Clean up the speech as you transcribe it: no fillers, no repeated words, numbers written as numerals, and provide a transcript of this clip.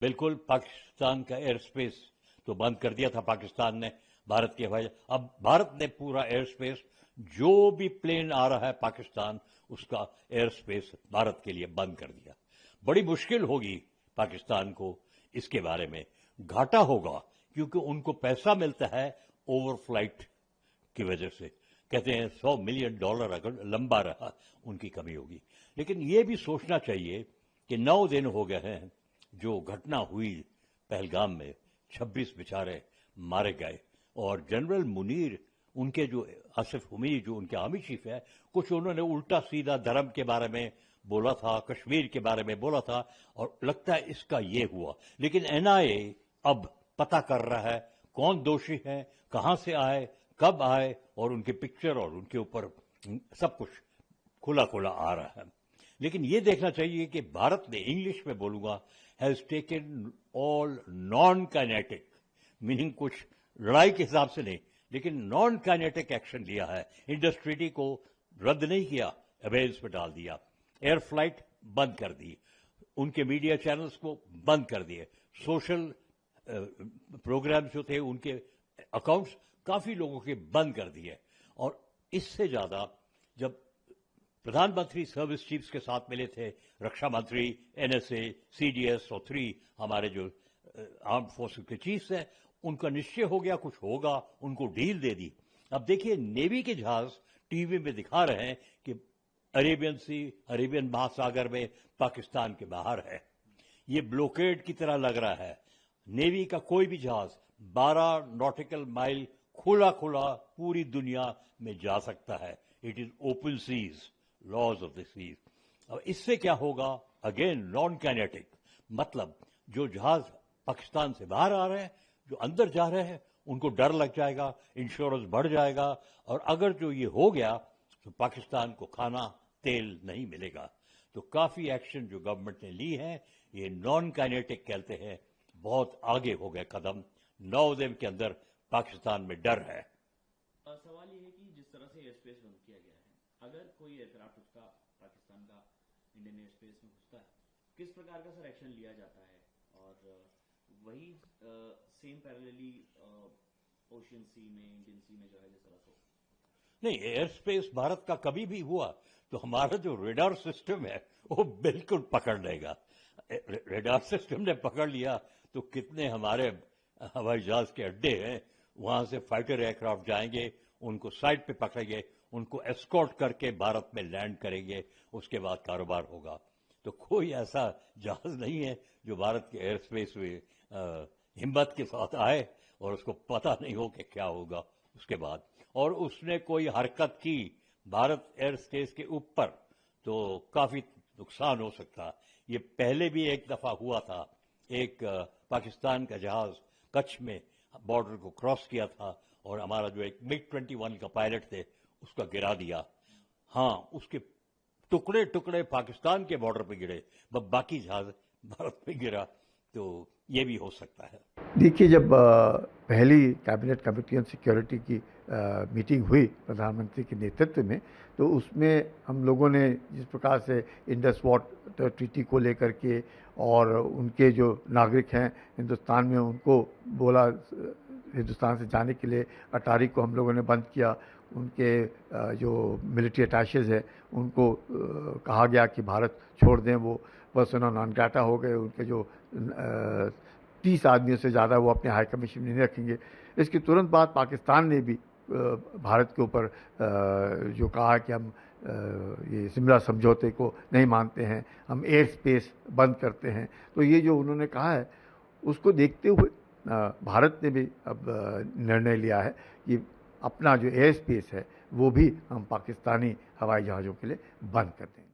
बिल्कुल, पाकिस्तान का air space तो बंद कर दिया था पाकिस्तान ने, भारत के हवाई। अब भारत ने पूरा एयर स्पेस, जो भी प्लेन आ रहा है पाकिस्तान, उसका एयर स्पेस भारत के लिए बंद कर दिया। बड़ी मुश्किल होगी पाकिस्तान को इसके बारे में, घाटा होगा, क्योंकि उनको पैसा मिलता है ओवरफ्लाइट की वजह से। कहते हैं $100 मिलियन अगर लंबा रहा उनकी कमी होगी। लेकिन ये भी सोचना चाहिए कि 9 दिन हो गए हैं जो घटना हुई पहलगाम में, 26 बेचारे मारे गए, और जनरल मुनीर, उनके जो आसिफ उमीर जो उनके आर्मी चीफ है, कुछ उन्होंने उल्टा सीधा धर्म के बारे में बोला था, कश्मीर के बारे में बोला था, और लगता है इसका ये हुआ। लेकिन एनआईए अब पता कर रहा है कौन दोषी है, कहां से आए, कब आए, और उनके पिक्चर और उनके ऊपर सब कुछ खुला खुला आ रहा है। लेकिन ये देखना चाहिए कि भारत ने, इंग्लिश में बोलूंगा, has taken all non kinetic, meaning कुछ लड़ाई के हिसाब से नहीं, लेकिन नॉन काइनेटिक एक्शन लिया है। इंडस्ट्री को रद्द नहीं किया, अबेंस पे डाल दिया, एयर फ्लाइट बंद कर दी, उनके मीडिया चैनल्स को बंद कर दिए, सोशल प्रोग्राम्स जो थे उनके अकाउंट्स काफी लोगों के बंद कर दिए। और इससे ज्यादा जब प्रधानमंत्री सर्विस चीफ्स के साथ मिले थे, रक्षा मंत्री, एनएसए, सीडीएस और 3 हमारे जो आर्म फोर्सेस के चीफ्स हैं, उनका निश्चय हो गया कुछ होगा, उनको डील दे दी। अब देखिए, नेवी के जहाज टीवी में दिखा रहे हैं कि अरेबियन महासागर में पाकिस्तान के बाहर है। ये ब्लॉकेड की तरह लग रहा है। नेवी का कोई भी जहाज 12 नॉटिकल माइल खुला खुला पूरी दुनिया में जा सकता है। It is open seas, laws of the seas. अब इससे क्या होगा? अगेन नॉन काइनेटिक, मतलब जो जहाज पाकिस्तान से बाहर आ रहे हैं, जो अंदर जा रहे हैं, उनको डर लग जाएगा, इंश्योरेंस बढ़ जाएगा, और अगर जो ये हो गया तो पाकिस्तान को खाना तेल नहीं मिलेगा। तो काफी एक्शन जो गवर्नमेंट ने ली है, ये नॉन काइनेटिक कहते हैं, बहुत आगे हो गए कदम। 9 दिन के अंदर पाकिस्तान में डर है। सवाल ये है कि जिस तरह से एयर स्पेस बंद किया गया है, अगर कोई एयरक्राफ्ट उसका पाकिस्तान का इंडियन एयर स्पेस में घुसता है, किस प्रकार का सर एक्शन लिया जाता है? और वही सेम पैरेलली ओशियन सी में, इंडियन सी में जो है जिस तरह से नहीं, एयर स्पेस भारत का कभी भी हुआ तो हमारा जो रेडार सिस्टम है वो बिल्कुल पकड़ लेगा। रेडार सिस्टम ने पकड़ लिया तो कितने हमारे हवाई जहाज के अड्डे हैं, वहां से फाइटर एयरक्राफ्ट जाएंगे, उनको साइड पे पकड़ेंगे, उनको एस्कॉर्ट करके भारत में लैंड करेंगे, उसके बाद कारोबार होगा। तो कोई ऐसा जहाज नहीं है जो भारत के एयर स्पेस में हिम्मत के साथ आए और उसको पता नहीं हो कि क्या होगा उसके बाद, और उसने कोई हरकत की भारत एयर स्पेस के ऊपर तो काफी नुकसान हो सकता। ये पहले भी एक दफा हुआ था, एक पाकिस्तान का जहाज कच्छ में बॉर्डर को क्रॉस किया था और हमारा जो एक MiG-21 का पायलट थे उसका गिरा दिया। हाँ, उसके टुकड़े टुकड़े पाकिस्तान के बॉर्डर पे गिरे, बाकी जहाज भारत में गिरा। तो ये भी हो सकता है। देखिए, जब पहली कैबिनेट कमेटी ऑन सिक्योरिटी की मीटिंग हुई प्रधानमंत्री के नेतृत्व में, तो उसमें हम लोगों ने जिस प्रकार से इंडस वाटर ट्रीटी को लेकर के और उनके जो नागरिक हैं हिंदुस्तान में, उनको बोला हिंदुस्तान से जाने के लिए। अटारी को हम लोगों ने बंद किया। उनके जो मिलिट्री अटैचेज हैं उनको कहा गया कि भारत छोड़ दें, वो पर्सोना नॉन ग्राटा हो गए। उनके जो 30 आदमियों से ज़्यादा वो अपने हाई कमीशन में नहीं रखेंगे। इसके तुरंत बाद पाकिस्तान ने भी भारत के ऊपर जो कहा कि हम ये शिमला समझौते को नहीं मानते हैं, हम एयर स्पेस बंद करते हैं। तो ये जो उन्होंने कहा है उसको देखते हुए भारत ने भी अब निर्णय लिया है कि अपना जो एयर स्पेस है वो भी हम पाकिस्तानी हवाई जहाज़ों के लिए बंद कर देंगे।